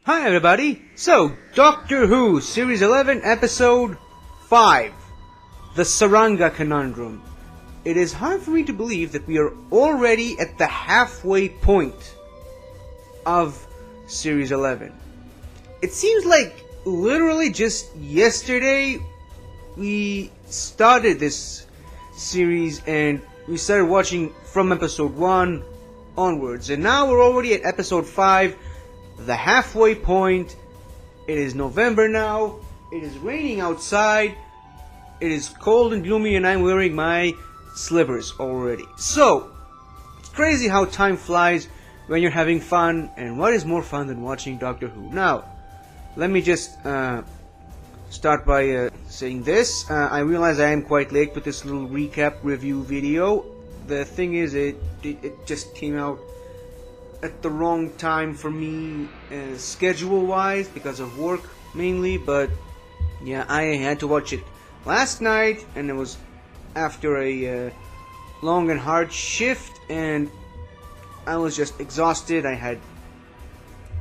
Hi everybody! So, Doctor Who, Series 11, Episode 5, The Tsuranga Conundrum. It is hard for me to believe that we are already at the halfway point of Series 11. It seems like literally just yesterday we started this series and we started watching from Episode 1 onwards. And now we're already at Episode 5. The halfway point. It is November now. It is raining outside. It is cold and gloomy and I'm wearing my slippers already. So, it's crazy how time flies when you're having fun, and what is more fun than watching Doctor Who? Now, let me just start by saying this. I realize I am quite late with this little recap review video. The thing is, it just came out at the wrong time for me, schedule-wise, because of work mainly, but yeah, I had to watch it last night, and it was after a long and hard shift, and I was just exhausted. I had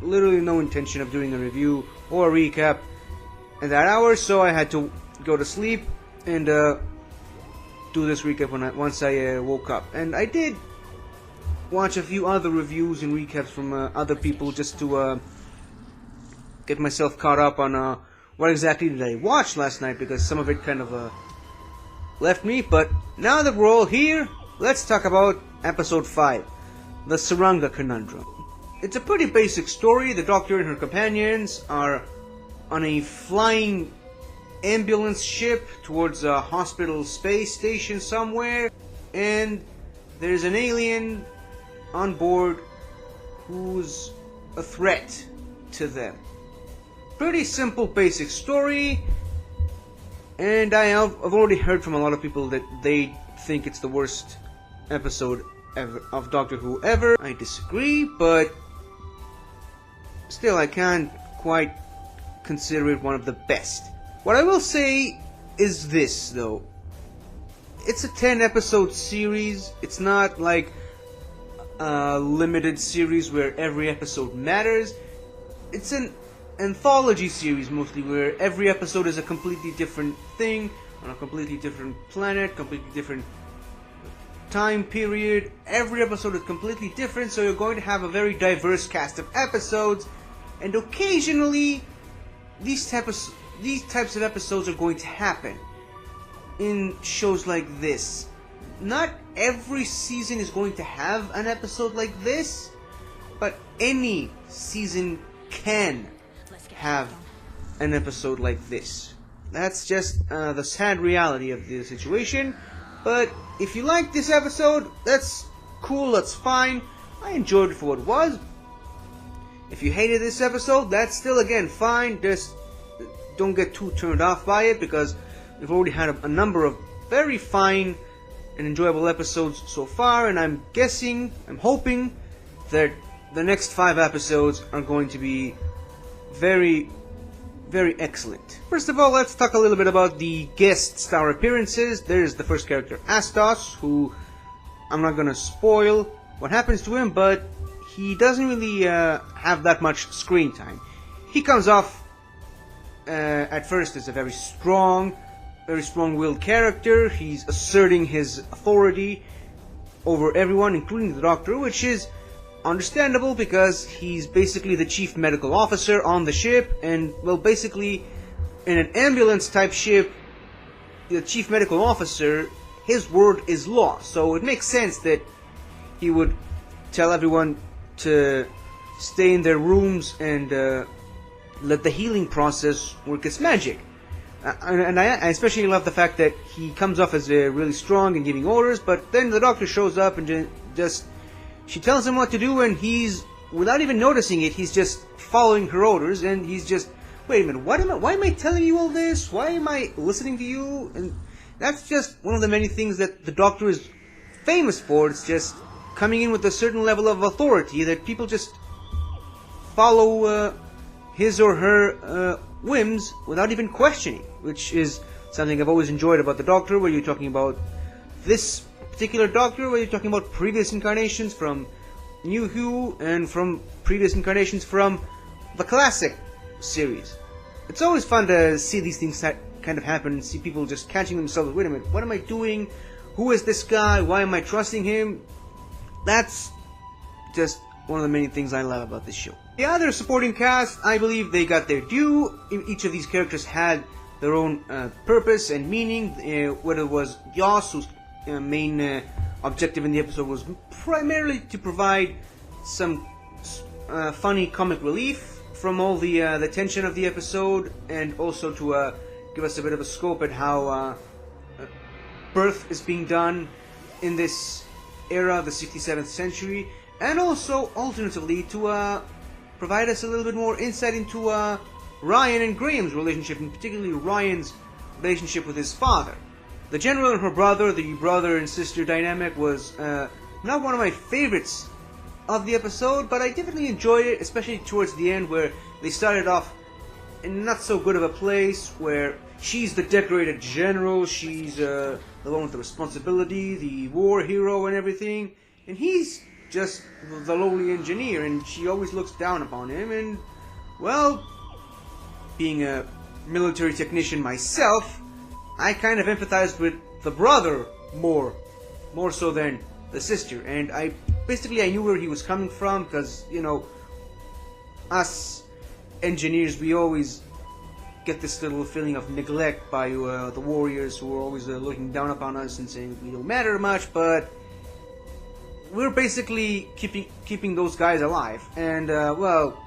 literally no intention of doing a review or a recap at that hour, so I had to go to sleep and do this recap once I woke up, and I did watch a few other reviews and recaps from other people just to get myself caught up on what exactly did I watch last night, because some of it kind of left me. But now that we're all here, let's talk about Episode 5, The Tsuranga Conundrum. It's a pretty basic story. The Doctor and her companions are on a flying ambulance ship towards a hospital space station somewhere, and there's an alien on board who's a threat to them. Pretty simple basic story, and I've already heard from a lot of people that they think it's the worst episode ever of Doctor Who ever. I disagree, but still I can't quite consider it one of the best. What I will say is this though. It's a 10 episode series. It's not like a limited series where every episode matters. It's an anthology series mostly, where every episode is a completely different thing on a completely different planet, completely different time period. Every episode is completely different, so you're going to have a very diverse cast of episodes, and occasionally these types of episodes are going to happen in shows like this. Not every season is going to have an episode like this, but any season can have an episode like this. That's just the sad reality of the situation. But if you like this episode, that's cool, that's fine. I enjoyed it for what it was. If you hated this episode, that's still again fine. Just don't get too turned off by it, because we've already had a number of very fine and enjoyable episodes so far, and I'm hoping that the next 5 episodes are going to be very, very excellent. First of all, let's talk a little bit about the guest star appearances. There's the first character, Astos, who I'm not gonna spoil what happens to him, but he doesn't really have that much screen time. He comes off at first as a very strong-willed character. He's asserting his authority over everyone, including the Doctor, which is understandable because he's basically the chief medical officer on the ship, and, well, basically, in an ambulance-type ship, the chief medical officer, his word is law, so it makes sense that he would tell everyone to stay in their rooms and let the healing process work its magic. And I especially love the fact that he comes off as really strong and giving orders, but then the Doctor shows up and she tells him what to do, and he's, without even noticing it, he's just following her orders, and he's just, wait a minute, why am I telling you all this? Why am I listening to you? And that's just one of the many things that the Doctor is famous for. It's just coming in with a certain level of authority that people just follow his or her whims without even questioning, which is something I've always enjoyed about the Doctor, where you're talking about this particular Doctor, where you're talking about previous incarnations from New Who and from previous incarnations from the classic series. It's always fun to see these things kind of happen and see people just catching themselves. Wait a minute, what am I doing? Who is this guy? Why am I trusting him? That's just one of the many things I love about this show. The other supporting cast, I believe they got their due. Each of these characters had their own purpose and meaning. Whether it was Yoss, whose main objective in the episode was primarily to provide some funny comic relief from all the tension of the episode, and also to give us a bit of a scope at how birth is being done in this era, the 67th century, and also alternatively to provide us a little bit more insight into Ryan and Graham's relationship, and particularly Ryan's relationship with his father. The general and her brother, the brother and sister dynamic, was not one of my favorites of the episode, but I definitely enjoyed it, especially towards the end where they started off in not so good of a place, where she's the decorated general, she's the one with the responsibility, the war hero and everything, and he's just the lowly engineer, and she always looks down upon him. And well, being a military technician myself, I kind of empathized with the brother more so than the sister, and I knew where he was coming from, because, you know, us engineers, we always get this little feeling of neglect by the warriors, who are always looking down upon us and saying we don't matter much, but we're basically keeping those guys alive, and well,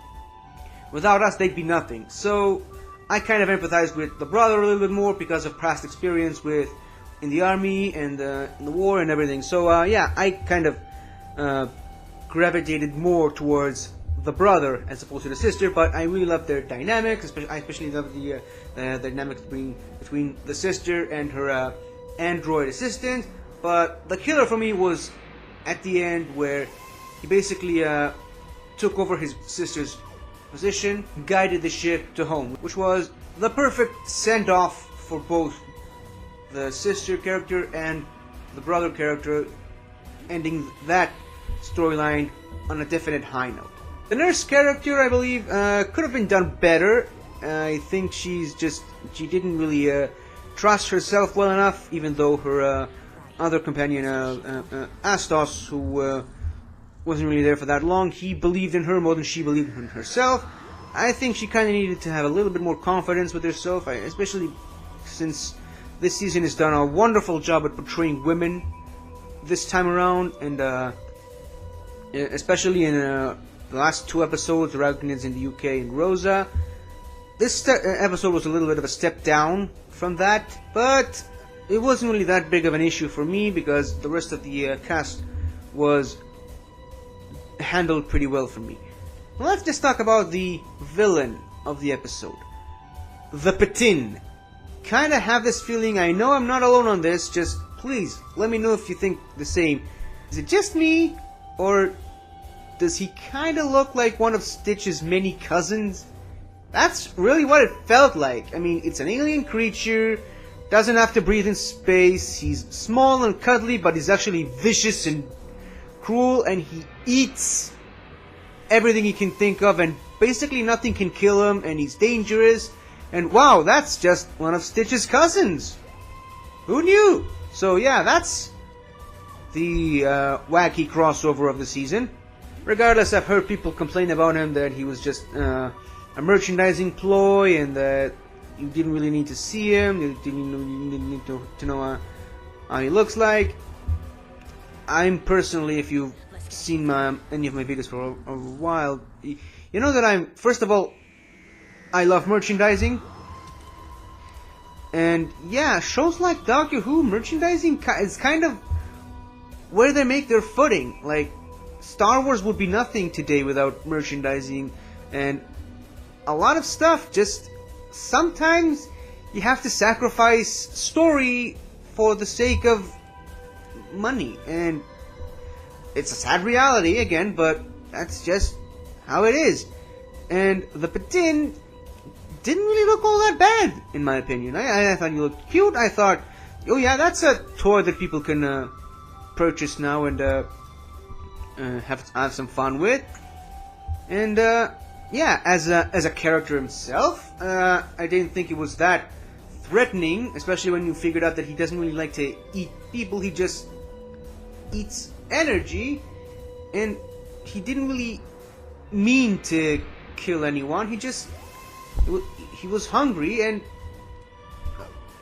without us they'd be nothing. So I kind of empathized with the brother a little bit more because of past experience in the army and in the war and everything. So yeah, I kind of gravitated more towards the brother as opposed to the sister, but I really love their dynamics. I especially love the dynamics between the sister and her android assistant. But the killer for me was at the end, where he basically took over his sister's position, guided the ship to home, which was the perfect send-off for both the sister character and the brother character, ending that storyline on a definite high note. The nurse character, I believe, could have been done better. I think she didn't really trust herself well enough, even though her other companion, Astos, who wasn't really there for that long, he believed in her more than she believed in herself. I think she kind of needed to have a little bit more confidence with herself, especially since this season has done a wonderful job at portraying women this time around, and especially in the last two episodes, Arachnids in the UK and Rosa. This episode was a little bit of a step down from that, but it wasn't really that big of an issue for me because the rest of the cast was handled pretty well for me. Let's just talk about the villain of the episode. The Patin. Kinda have this feeling, I know I'm not alone on this, just please let me know if you think the same. Is it just me, or does he kinda look like one of Stitch's many cousins? That's really what it felt like. I mean, it's an alien creature, doesn't have to breathe in space, he's small and cuddly, but he's actually vicious and cruel, and he eats everything he can think of, and basically nothing can kill him, and he's dangerous, and wow, that's just one of Stitch's cousins! Who knew? So yeah, that's the wacky crossover of the season. Regardless, I've heard people complain about him that he was just a merchandising ploy, and that you didn't really need to see him, you didn't need to know how he looks like. I'm personally, if you've seen any of my videos for a while, you know that first of all, I love merchandising. And yeah, shows like Doctor Who, merchandising is kind of where they make their footing. Like, Star Wars would be nothing today without merchandising, and a lot of stuff just sometimes you have to sacrifice story for the sake of money, and it's a sad reality again, but that's just how it is. And the Patin didn't really look all that bad, in my opinion. I thought he looked cute. I thought, oh yeah, that's a toy that people can purchase now and have some fun with. And yeah, as a character himself, I didn't think it was that threatening, especially when you figured out that he doesn't really like to eat people. He just eats energy, and he didn't really mean to kill anyone. He was hungry, and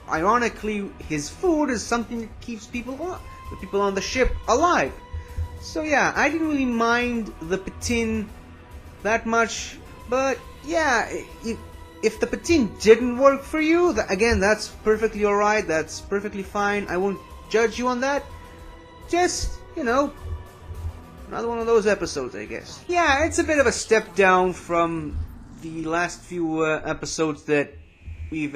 ironically, his food is something that keeps the people on the ship alive. So yeah, I didn't really mind the patin that much, but yeah, if the patin didn't work for you, again, that's perfectly alright, that's perfectly fine, I won't judge you on that. Just, another one of those episodes, I guess. Yeah, it's a bit of a step down from the last few episodes that we've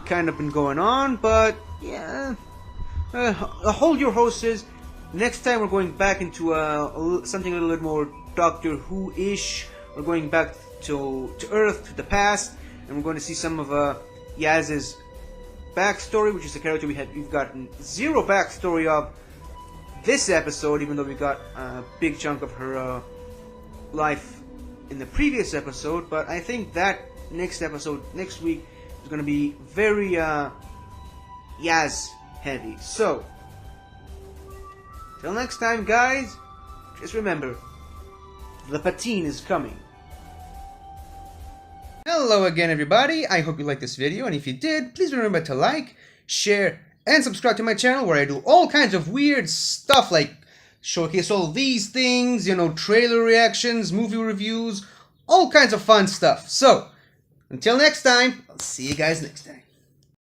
kind of been going on, but yeah, hold your horses. Next time we're going back into something a little bit more Doctor Who-ish. We're going back to Earth, to the past, and we're going to see some of Yaz's backstory, which is a character we've gotten zero backstory of this episode, even though we got a big chunk of her life in the previous episode. But I think that next episode, next week, is going to be very Yaz heavy. So, till next time, guys, just remember, the patin is coming. Hello again, everybody. I hope you liked this video, and if you did, please remember to like, share, and subscribe to my channel, where I do all kinds of weird stuff like showcase all these things, trailer reactions, movie reviews, all kinds of fun stuff. So, until next time, I'll see you guys next time.